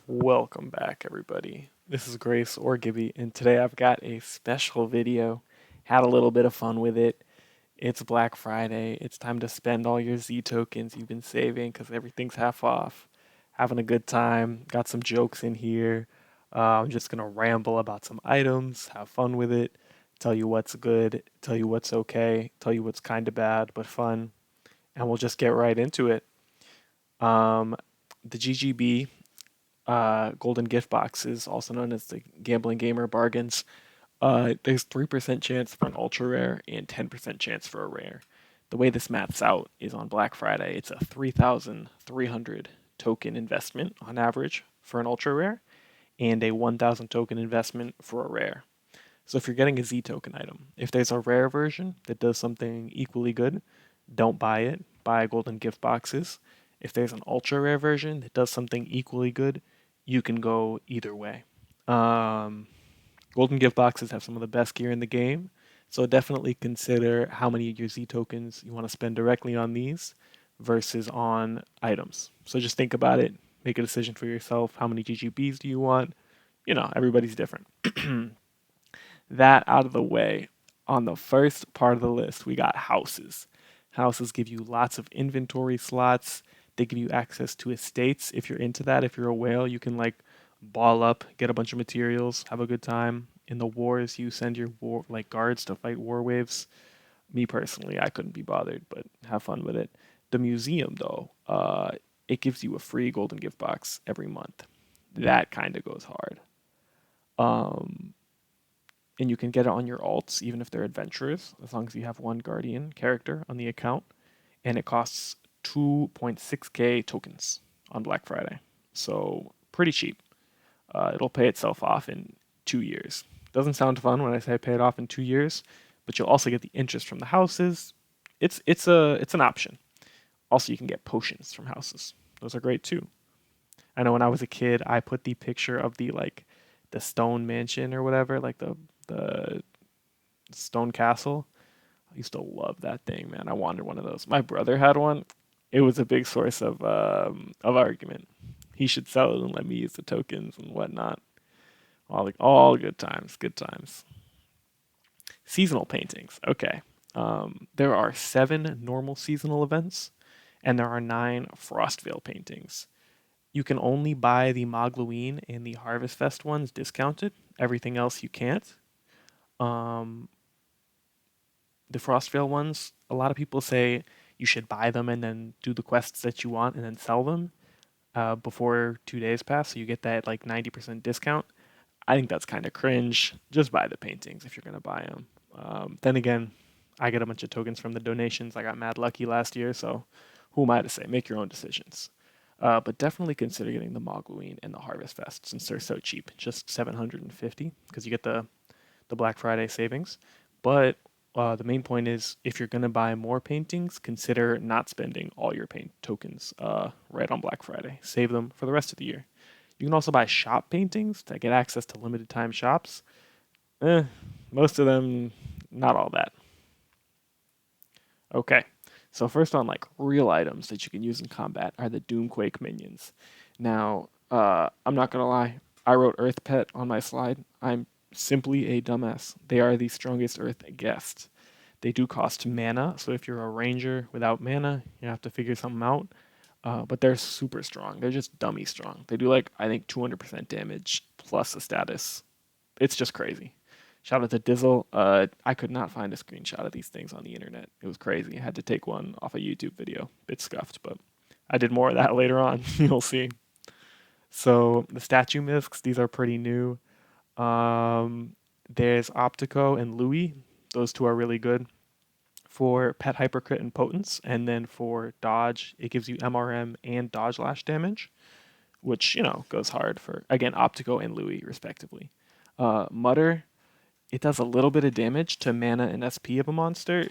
Welcome back, everybody. This is Grace or Gibby, and today I've got a special video. Had a little bit of fun with it. It's Black Friday. It's time to spend all your Z tokens you've been saving because everything's half off. Having a good time. Got some jokes in here. I'm just gonna ramble about some items, have fun with it, tell you what's good, tell you what's okay, tell you what's kind of bad but fun, and we'll just get right into it. Um, the GGB golden gift boxes, also known as the gambling gamer bargains. There's 3% chance for an ultra rare and 10% chance for a rare. The way this maths out is on Black Friday, it's a 3,300 token investment on average for an ultra rare and a 1,000 token investment for a rare. So if you're getting a Z token item, if there's a rare version that does something equally good, don't buy it. Buy golden gift boxes. If there's an ultra rare version that does something equally good, you can go either way. Um, Golden gift boxes have some of the best gear in the game, so definitely consider how many of your Z tokens you want to spend directly on these versus on items. So just think about it, make a decision for yourself. How many GGBs do you want? Everybody's different. That out of the way, on the first part of the list, we got houses. Houses give you lots of inventory slots. They give you access to estates if you're into that. If you're a whale, you can like ball up, get a bunch of materials, have a good time. In the wars, you send your war like guards to fight war waves. Me personally, I couldn't be bothered, but have fun with it. The museum, though, it gives you a free golden gift box every month. That kind of goes hard. Um, and you can get it on your alts, even if they're adventurers, as long as you have one guardian character on the account. And it costs 2.6k tokens on Black Friday. So pretty cheap. It'll pay itself off in 2 years. Doesn't sound fun when I say pay it off in 2 years, but you'll also get the interest from the houses. It's an option. Also, you can get potions from houses. Those are great too. I know when I was a kid, I put the picture of the stone mansion or whatever, like the stone castle. I used to love that thing, man. I wanted one of those. My brother had one. It was a big source of argument. He should sell it and let me use the tokens and whatnot. All good times, good times. Seasonal paintings. Okay. There are 7 normal seasonal events, and there are 9 Frostvale paintings. You can only buy the Mogloween and the Harvest Fest ones discounted. Everything else you can't. Um, the Frostvale ones, a lot of people say you should buy them and then do the quests that you want and then sell them before 2 days pass, so you get that like 90% discount. I think that's kind of cringe. Just buy the paintings if you're gonna buy them. Then again, I get a bunch of tokens from the donations. I got mad lucky last year, so who am I to say? Make your own decisions. But definitely consider getting the Mogloween and the Harvest Fest since they're so cheap, just 750 because you get the Black Friday savings. But the main point is if you're gonna buy more paintings, consider not spending all your paint tokens right on Black Friday. Save them for the rest of the year. You can also buy shop paintings to get access to limited time shops. Eh, most of them, not all that. Okay, so first on like real items that you can use in combat are the Doomquake minions. Now, I'm not gonna lie, I wrote Earth Pet on my slide. I'm simply a dumbass. They are the strongest Earth guest. They do cost mana, so if you're a ranger without mana, you have to figure something out. But they're super strong. They're just dummy strong. They do like I think 200% damage plus a status. It's just crazy. Shout out to Dizzle. I could not find a screenshot of these things on the internet. It was crazy. I had to take one off a YouTube video. Bit scuffed, but I did more of that later on. You'll see. So the statue miscs, these are pretty new. Um, there's Optico and Louis. Those two are really good for pet hypercrit and potence, and then for dodge, it gives you MRM and dodge lash damage, which goes hard for again Optico and Louis respectively. Mutter, it does a little bit of damage to mana and SP of a monster.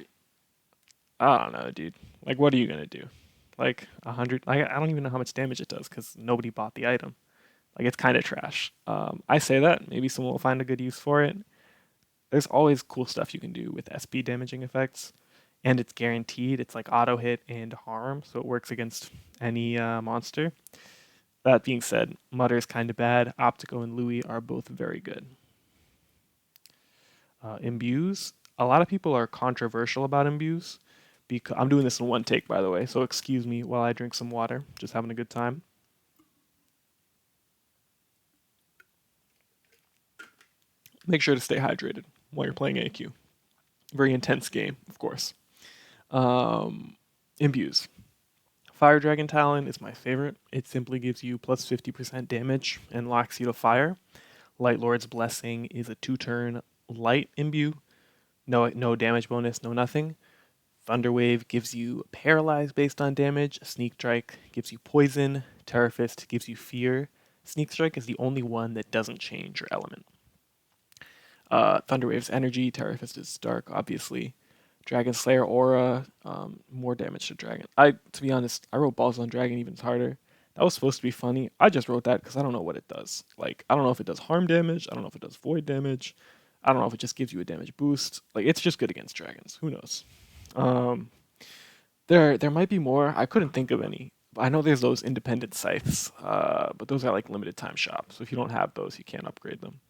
I don't know, dude. Like, what are you gonna do? Like 100? I don't even know how much damage it does because nobody bought the item. Like, it's kind of trash. I say that maybe someone will find a good use for it. There's always cool stuff you can do with SP damaging effects, and it's guaranteed. It's like auto hit and harm, so it works against any monster. That being said, Mutter is kind of bad. Optico and Louis are both very good. Imbues. A lot of people are controversial about imbues. Because I'm doing this in one take, by the way, so excuse me while I drink some water. Just having a good time. Make sure to stay hydrated while you're playing AQ. Very intense game, of course. Imbues. Fire Dragon Talon is my favorite. It simply gives you plus 50% damage and locks you to fire. Light Lord's Blessing is a 2-turn light imbue. No damage bonus, no nothing. Thunder Wave gives you paralyze based on damage. Sneak Strike gives you poison. Terror Fist gives you fear. Sneak Strike is the only one that doesn't change your element. Thunder Wave's energy. Terror Fist is dark, obviously. Dragonslayer aura, more damage to dragon. To be honest, I wrote balls on dragon even harder. That was supposed to be funny. I just wrote that because I don't know what it does. Like, I don't know if it does harm damage. I don't know if it does void damage. I don't know if it just gives you a damage boost. Like, it's just good against dragons. Who knows? There might be more. I couldn't think of any. I know there's those independent scythes, but those are like limited time shops. So if you don't have those, you can't upgrade them.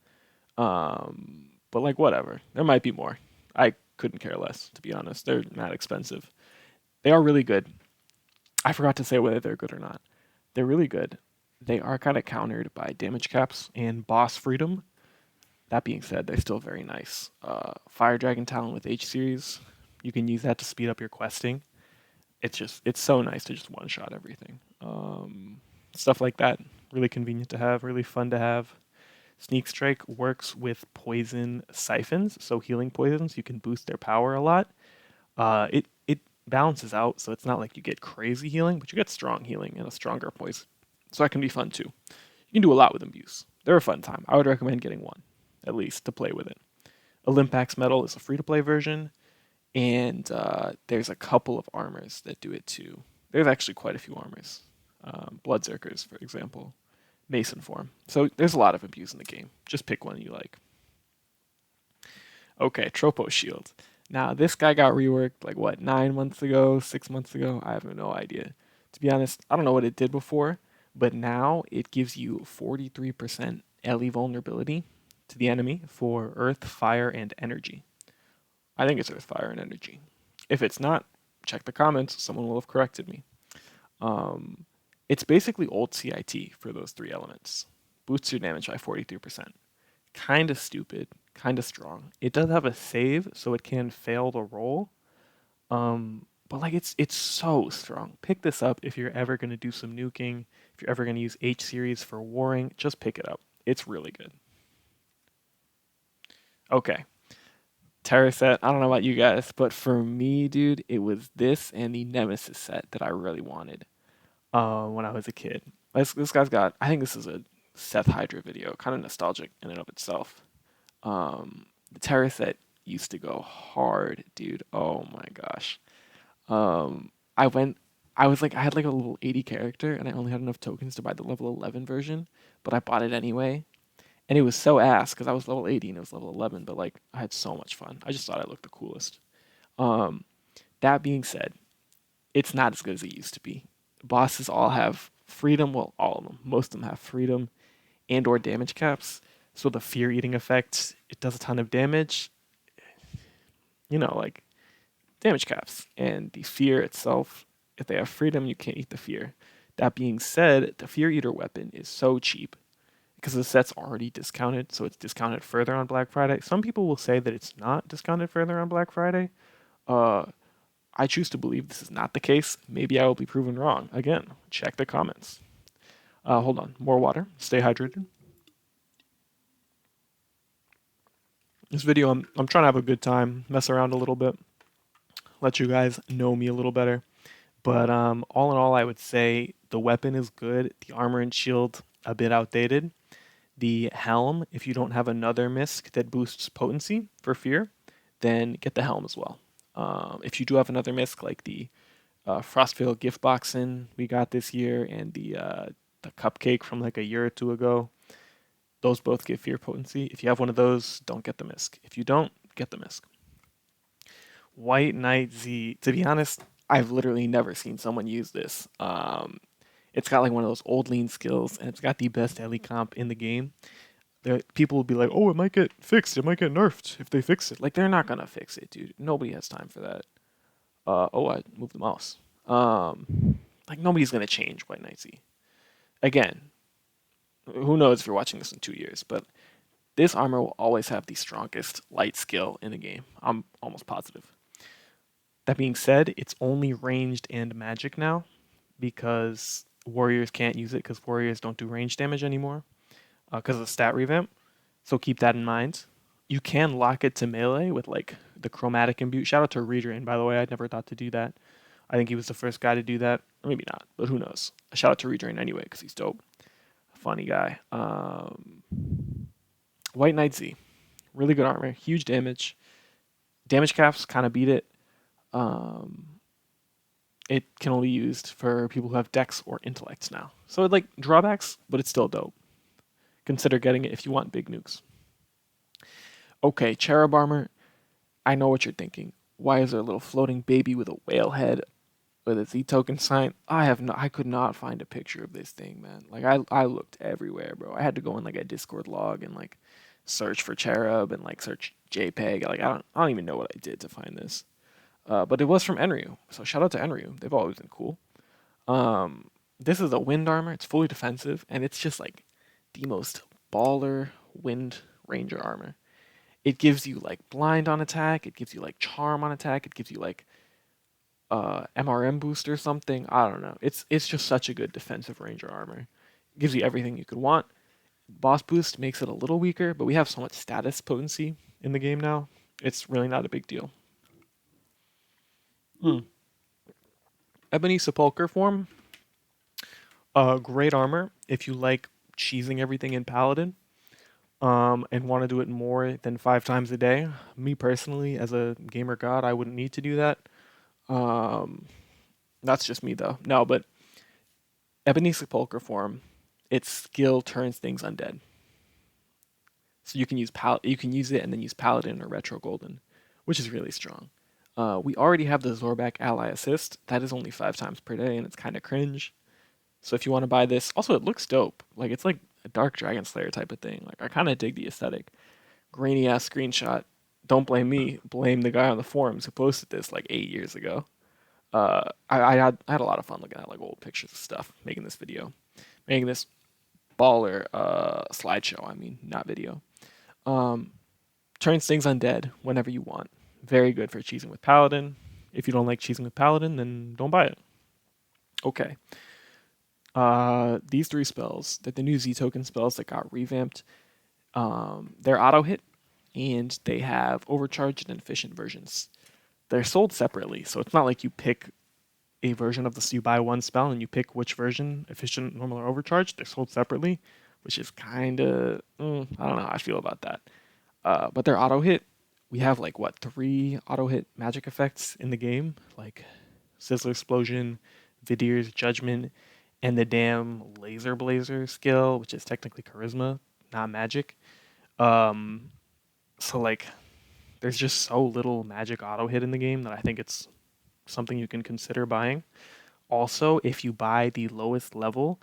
But like whatever, there might be more. I couldn't care less, to be honest. They're not expensive. They are really good. I forgot to say whether they're good or not. They're really good. They are kind of countered by damage caps and boss freedom. That being said, they're still very nice. Fire Dragon Talon with H series, you can use that to speed up your questing. It's so nice to just one shot everything. Stuff like that, really convenient to have, really fun to have. Sneak Strike works with poison siphons, so healing poisons, you can boost their power a lot. It balances out, so it's not like you get crazy healing, but you get strong healing and a stronger poison. So that can be fun too. You can do a lot with imbues. They're a fun time. I would recommend getting one, at least, to play with it. Olympics Metal is a free-to-play version, and there's a couple of armors that do it too. There's actually quite a few armors. Bloodzerkers, for example. Mason form. So there's a lot of abuse in the game. Just pick one you like. Okay, Tropo Shield. Now, this guy got reworked like what, 9 months ago, 6 months ago? I have no idea. To be honest, I don't know what it did before, but now it gives you 43% LE vulnerability to the enemy for Earth, Fire, and Energy. I think it's Earth, Fire, and Energy. If it's not, check the comments. Someone will have corrected me. It's basically old CIT for those 3 elements. Boosts your damage by 43%. Kind of stupid, kind of strong. It does have a save, so it can fail the roll. But like it's so strong. Pick this up if you're ever going to do some nuking. If you're ever going to use H series for warring, just pick it up. It's really good. Okay. Terra set, I don't know about you guys, but for me, dude, it was this and the Nemesis set that I really wanted when I was a kid. This guy's got, I think this is a Seth Hydra video, kind of nostalgic in and of itself. The Terra set used to go hard, dude. Oh my gosh. I went, I had like a little 80 character and I only had enough tokens to buy the level 11 version, but I bought it anyway. And it was so ass because I was level 80 and it was level 11, but like I had so much fun. I just thought I looked the coolest. That being said, it's not as good as it used to be. Bosses all have freedom. Well, all of them. Most of them have freedom and or damage caps. So the fear eating effect, it does a ton of damage. You know, like damage caps. And the fear itself, if they have freedom, you can't eat the fear. That being said, the fear eater weapon is so cheap because the set's already discounted, so it's discounted further on Black Friday. Some people will say that it's not discounted further on Black Friday. I choose to believe this is not the case. Maybe I will be proven wrong. Again, check the comments. Hold on. More water. Stay hydrated. This video, I'm trying to have a good time, mess around a little bit, let you guys know me a little better. But all in all, I would say the weapon is good. The armor and shield, a bit outdated. The helm, if you don't have another misc that boosts potency for fear, then get the helm as well. If you do have another misc like the Frostveil gift boxing we got this year and the cupcake from like a year or two ago, those both give fear potency. If you have one of those, don't get the misc. If you don't, get the misc. White Knight Z, to be honest, I've literally never seen someone use this. It's got like one of those old lean skills, and it's got the best ele comp in the game. People will be like, "Oh, it might get fixed. It might get nerfed if they fix it." Like they're not gonna fix it, dude. Nobody has time for that. Oh, I moved the mouse. Like nobody's gonna change White Knight Z. Again, who knows if you're watching this in 2 years, but this armor will always have the strongest light skill in the game. I'm almost positive. That being said, it's only ranged and magic now because warriors can't use it because warriors don't do range damage anymore because of the stat revamp. So keep that in mind. You can lock it to melee with like the chromatic imbue. Shout out to Redrain, by the way. I never thought to do that. I think he was the first guy to do that. Or maybe not, but who knows? A shout out to Redrain anyway because he's dope. Funny guy. White Knight Z. Really good armor. Huge damage. Damage caps kind of beat it. It can only be used for people who have dex or intellects now. So like drawbacks, but it's still dope. Consider getting it if you want big nukes. Okay, cherub armor. I know what you're thinking. Why is there a little floating baby with a whale head with a Z token sign? I could not find a picture of this thing, man. Like I looked everywhere, bro. I had to go in like a Discord log and like search for cherub and like search JPEG. Like I don't even know what I did to find this. But it was from Enryu, so shout out to Enryu. They've always been cool. This is a wind armor. It's fully defensive, and it's just like the most baller wind ranger armor. It gives you like blind on attack. It gives you like charm on attack. It gives you like MRM boost or something. I don't know. It's just such a good defensive ranger armor. It gives you everything you could want. Boss boost makes it a little weaker, but we have so much status potency in the game now. It's really not a big deal. Ebony Sepulchre form. Great armor if you like cheesing everything in Paladin and want to do it more than 5 times a day. Me personally, as a gamer god, I wouldn't need to do that. That's just me though. No, but Ebony Sepulchre form, its skill turns things undead. So you can use it and then use Paladin or Retro Golden, which is really strong. We already have the Zorback Ally Assist. That is only 5 times per day, and it's kind of cringe. So if you want to buy this, also it looks dope. Like it's like a dark dragonslayer type of thing. Like I kind of dig the aesthetic. Grainy ass screenshot. Don't blame me. Blame the guy on the forums who posted this like 8 years ago. I had a lot of fun looking at like old pictures of stuff, making this video, making this baller slideshow. I mean, not video. Turns things undead whenever you want. Very good for cheesing with Paladin. If you don't like cheesing with Paladin, then don't buy it. Okay. These 3 spells, they're the new Z token spells that got revamped. They're auto hit, and they have overcharged and efficient versions. They're sold separately, so it's not like you pick a version of this. You buy one spell and you pick which version, efficient, normal, or overcharged. They're sold separately, which is kind of I don't know how I feel about that. But they're auto hit. We have like 3 auto hit magic effects in the game, like Sizzler Explosion, Vidir's Judgment, and the damn Laser Blazer skill, which is technically charisma, not magic. So like there's just so little magic auto hit in the game that I think it's something you can consider buying. Also, if you buy the lowest level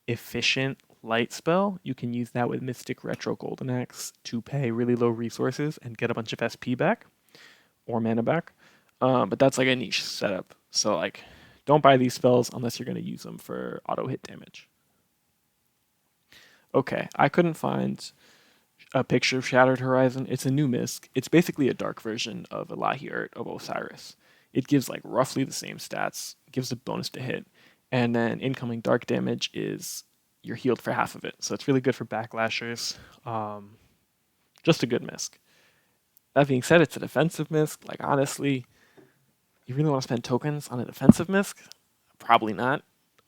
efficient light spell, you can use that with Mystic Retro Golden Axe to pay really low resources and get a bunch of SP back or mana back. But that's like a niche setup. So like don't buy these spells unless you're going to use them for auto hit damage. Okay, I couldn't find a picture of Shattered Horizon. It's a new misc. It's basically a dark version of Elahi Urt of Osiris. It gives like roughly the same stats, gives a bonus to hit, and then incoming dark damage is you're healed for half of it. So it's really good for backlashers. Just a good misc. That being said, it's a defensive misc. Like honestly, you really want to spend tokens on a defensive misc? Probably not.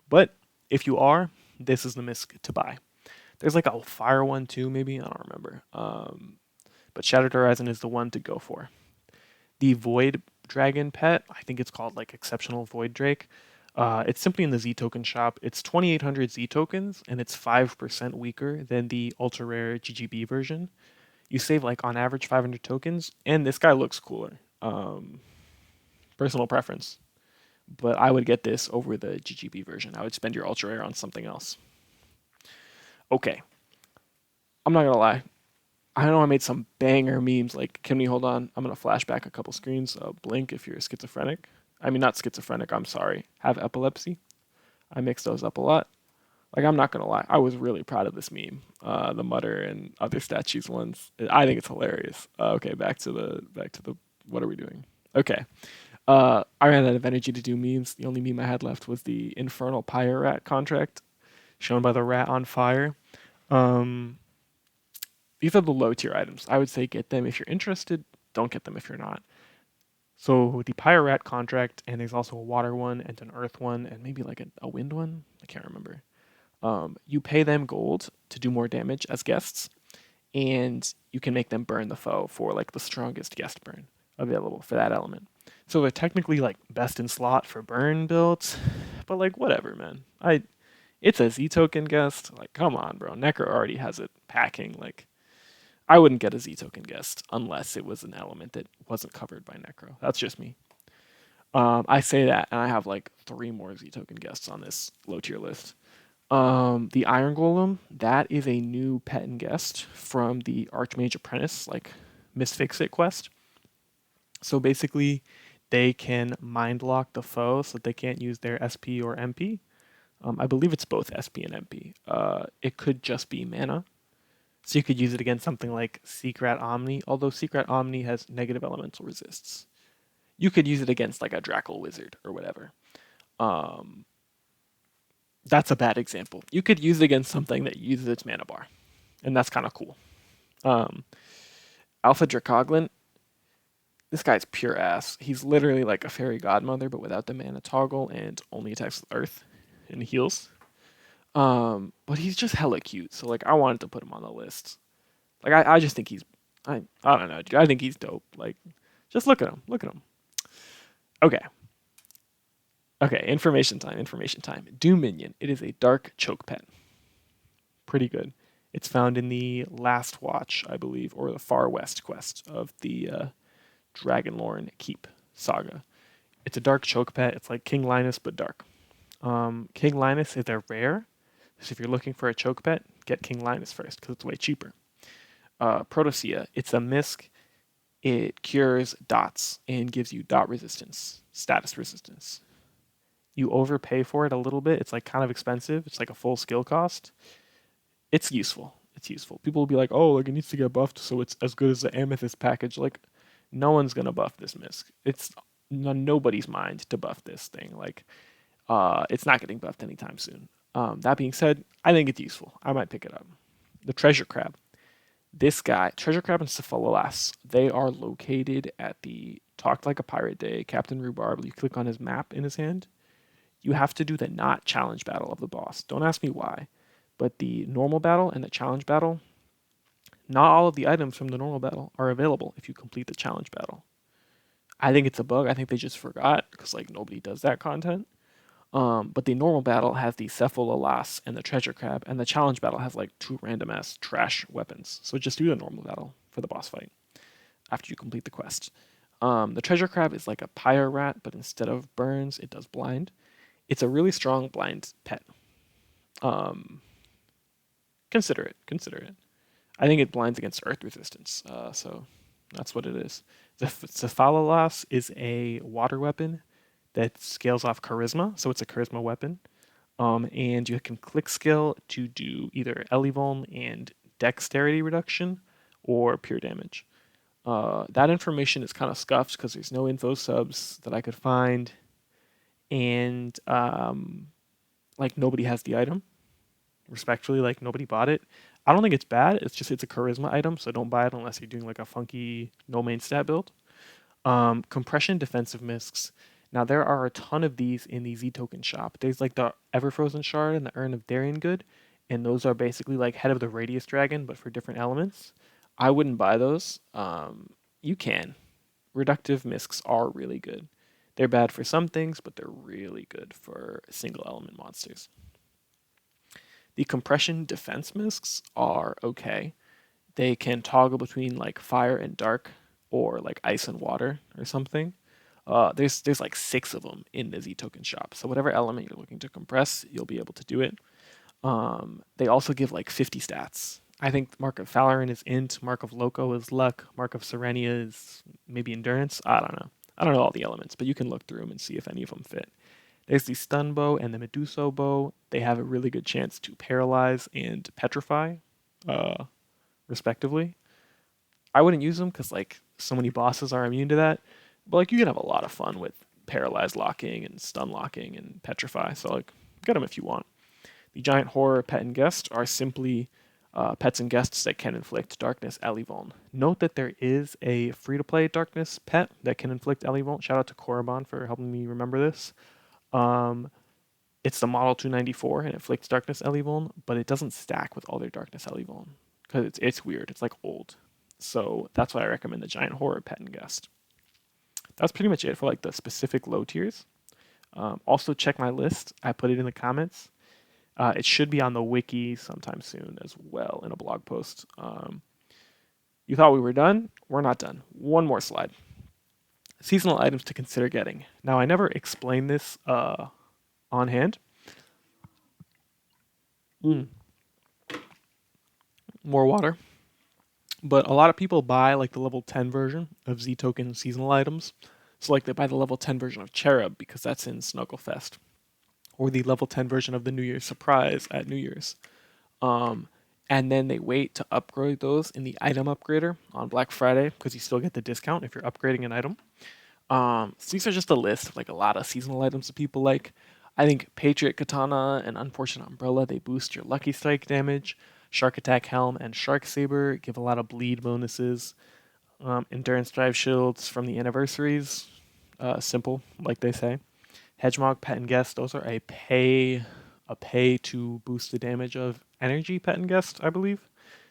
But if you are, this is the misc to buy. There's like a fire one too, maybe. I don't remember. But Shattered Horizon is the one to go for. The Void Dragon pet, I think it's called like Exceptional Void Drake. It's simply in the Z token shop. It's 2,800 Z tokens, and it's 5% weaker than the ultra rare GGB version. You save like on average 500 tokens, and this guy looks cooler. Personal preference. but I would get this over the GGB version. I would spend your ultra rare on something else. Okay, I'm not gonna lie. I know I made some banger memes. Like, can we hold on? I'm gonna flash back a couple screens. Blink if you're schizophrenic. I mean, not schizophrenic. I'm sorry. Have epilepsy. I mix those up a lot. Like, I'm not gonna lie. I was really proud of this meme. The Mutter and other statues ones. I think it's hilarious. Okay, back to the. What are we doing? Okay. I ran out of energy to do memes. The only meme I had left was the Infernal Pyre Rat contract, shown by the rat on fire. Um, these are the low tier items. I would say get them if you're interested. Don't get them if you're not. So the Pyre Rat contract, and there's also a water one and an earth one, and maybe like a wind one. I can't remember. You pay them gold to do more damage as guests, and you can make them burn the foe for like the strongest guest burn available for that element. So they're technically like best in slot for burn builds, but like whatever, man. It's a Z token guest. Like, come on, bro. Necro already has it packing. Like, I wouldn't get a Z token guest unless it was an element that wasn't covered by Necro. That's just me. I say that, and I have like 3 more Z token guests on this low tier list. The Iron Golem, that is a new pet and guest from the Archmage Apprentice, like Misfix It quest. So basically, they can mind lock the foe so that they can't use their SP or MP. I believe it's both SP and MP. It could just be mana. So you could use it against something like Secret Omni, although Secret Omni has negative elemental resists. You could use it against like a Drakel Wizard or whatever. Um, that's a bad example. You could use it against something that uses its mana bar, and that's kind of cool. Um, Alpha Dracoglin, this guy's pure ass. He's literally like a fairy godmother, but without the mana toggle and only attacks with earth and heals. But he's just hella cute, so like I wanted to put him on the list. Like I just think I don't know, dude. I think he's dope. Like, just look at him. Look at him. Okay. Okay, information time, information time. Doom Minion. It is a dark choke pet. Pretty good. It's found in the Last Watch, I believe, or the Far West quest of the Dragonlorn Keep saga. It's a dark choke pet. It's like King Linus, but dark. King Linus is a rare, so if you're looking for a choke pet, get King Linus first because it's way cheaper. Protosea, it's a misc. It cures dots and gives you dot resistance, status resistance. You overpay for it a little bit. It's like kind of expensive. It's like a full skill cost. It's useful. It's useful. People will be like, oh, like it needs to get buffed so it's as good as the Amethyst package. Like, no one's gonna buff this misc. It's on nobody's mind to buff this thing. Like, it's not getting buffed anytime soon. That being said, I think it's useful. I might pick it up. The treasure crab. This guy, treasure crab and cephalolass, they are located at the Talked Like a Pirate Day, Captain Rhubarb. You click on his map in his hand. You have to do the not challenge battle of the boss. Don't ask me why, but the normal battle and the challenge battle, not all of the items from the normal battle are available if you complete the challenge battle. I think it's a bug. I think they just forgot because like nobody does that content. But the normal battle has the cephalolass and the treasure crab, and the challenge battle has like 2 random ass trash weapons. So just do the normal battle for the boss fight after you complete the quest. The treasure crab is like a pyre rat, but instead of burns, it does blind. It's a really strong blind pet. Um, consider it. Consider it. I think it blinds against earth resistance. So that's what it is. The cephalolass is a water weapon that scales off charisma, so it's a charisma weapon. And you can click skill to do either Elevuln and dexterity reduction or pure damage. That information is kind of scuffed because there's no info subs that I could find, and like nobody has the item. Respectfully, like nobody bought it. I don't think it's bad. It's a charisma item, so don't buy it unless you're doing like a funky no main stat build. Compression defensive miscs. Now there are a ton of these in the Z token shop. There's like the Everfrozen Shard and the Urn of Darien Good, and those are basically like Head of the Radius Dragon, but for different elements. I wouldn't buy those. You can. Reductive miscs are really good. They're bad for some things, but they're really good for single element monsters. The compression defense miscs are okay. They can toggle between like fire and dark or like ice and water or something. There's like 6 of them in the Z token shop. So whatever element you're looking to compress, you'll be able to do it. They also give like 50 stats. I think Mark of Falarin is int, Mark of Loco is luck, Mark of Serenia is maybe endurance. I don't know. I don't know all the elements, but you can look through them and see if any of them fit. There's the stun bow and the Meduso bow. They have a really good chance to paralyze and petrify, uh, respectively. I wouldn't use them because like so many bosses are immune to that, but like you can have a lot of fun with paralyze locking and stun locking and petrify. So like get them if you want. The giant horror pet and guest are simply pets and guests that can inflict darkness Elevuln. Note that there is a free-to-play darkness pet that can inflict Elevuln. Shout out to Korriban for helping me remember this. Um, it's the Model 294 and it inflicts darkness Elevuln, but it doesn't stack with all their darkness Elevuln because it's weird. It's like old. So that's why I recommend the giant horror pet and guest. That's pretty much it for like the specific low tiers. Also check my list. I put it in the comments. It should be on the wiki sometime soon as well in a blog post. You thought we were done? We're not done. One more slide. Seasonal items to consider getting. Now, I never explained this on hand. More water. But a lot of people buy like the level 10 version of Z token seasonal items. So like they buy the level 10 version of Cherub because that's in Snugglefest. Or the level 10 version of the New Year's surprise at New Year's. And then they wait to upgrade those in the item upgrader on Black Friday because you still get the discount if you're upgrading an item. So these are just a list of like a lot of seasonal items that people like. I think Patriot Katana and Unfortunate Umbrella, they boost your Lucky Strike damage. Shark Attack Helm and Shark Saber give a lot of bleed bonuses. Endurance Drive Shields from the anniversaries, simple, like they say. Hedgehog, Pet and Guest, those are a pay to boost the damage of energy Pet and Guest, I believe.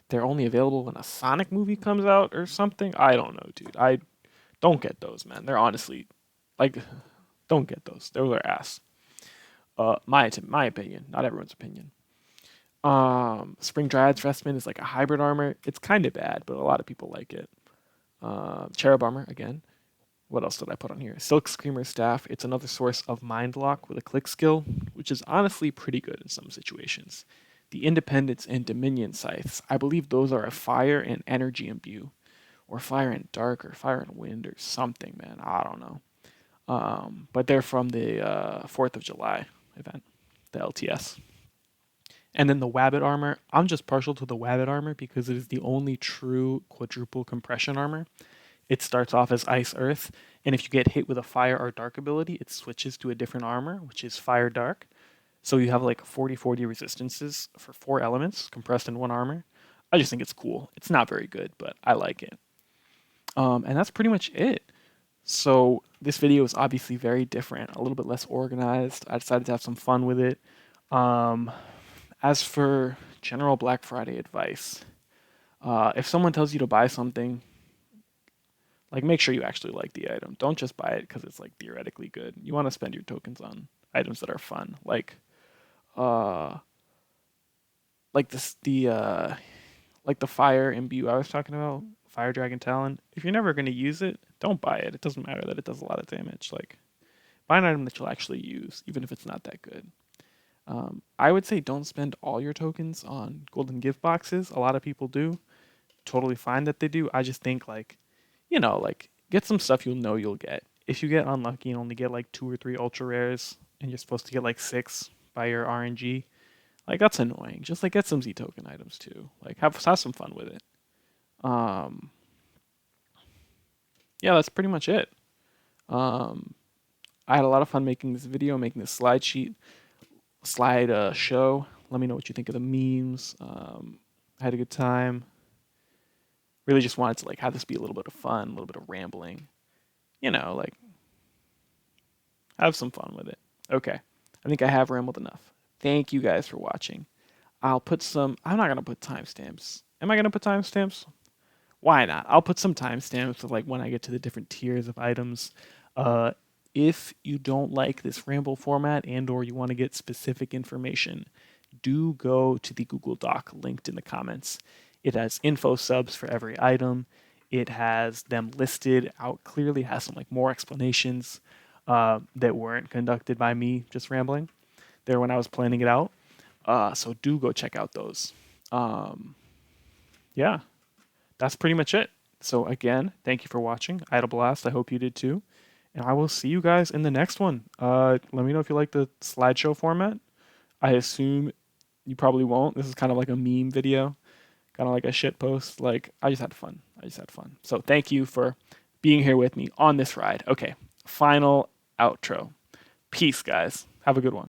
They're only available when a Sonic movie comes out or something. I don't know, dude. I don't get those, man. They're honestly like, don't get those. Those are ass. My opinion, not everyone's opinion. Spring Dryad's Vestment is like a hybrid armor. It's kind of bad, but a lot of people like it. Cherub armor again. What else did I put on here? Silk Screamer Staff. It's another source of Mindlock with a click skill, which is honestly pretty good in some situations. The Independence and Dominion Scythes. I believe those are a fire and energy imbue, or fire and dark, or fire and wind, or something, man. I don't know. But they're from the 4th of July event, the LTS. And then the Wabbit armor. I'm just partial to the Wabbit armor because it is the only true quadruple compression armor. It starts off as Ice Earth, and if you get hit with a Fire or Dark ability, it switches to a different armor, which is Fire Dark. So you have like 40-40 resistances for 4 elements compressed in one armor. I just think it's cool. It's not very good, but I like it. And that's pretty much it. So this video is obviously very different, a little bit less organized. I decided to have some fun with it. As for general Black Friday advice, if someone tells you to buy something, like make sure you actually like the item. Don't just buy it because it's like theoretically good. You want to spend your tokens on items that are fun, like the fire imbue I was talking about, Fire Dragon Talon. If you're never going to use it, don't buy it. It doesn't matter that it does a lot of damage. Like buy an item that you'll actually use, even if it's not that good. I would say don't spend all your tokens on golden gift boxes. A lot of people do. Totally fine that they do. I just think like get some stuff you'll get. If you get unlucky and only get like 2 or 3 ultra rares and you're supposed to get like 6 by your RNG, like that's annoying. Just like get some Z token items too. Like have some fun with it. Yeah, that's pretty much it. I had a lot of fun making this video, making this slide show. Let me know what you think of the memes. I had a good time. Really just wanted to like have this be a little bit of fun, a little bit of rambling. Like have some fun with it. Okay. I think I have rambled enough. Thank you guys for watching. I'm not going to put timestamps. Am I going to put timestamps? Why not? I'll put some timestamps of like when I get to the different tiers of items. If you don't like this ramble format and or you want to get specific information, do go to the Google Doc linked in the comments. It has infosubs for every item. It has them listed out clearly, has some like more explanations that weren't conducted by me just rambling there when I was planning it out. So do go check out those. Yeah, that's pretty much it. So again, thank you for watching. I had a blast. I hope you did too. And I will see you guys in the next one. Let me know if you like the slideshow format. I assume you probably won't. This is kind of like a meme video, kind of like a shit post. Like, I just had fun. So thank you for being here with me on this ride. Okay, final outro. Peace, guys. Have a good one.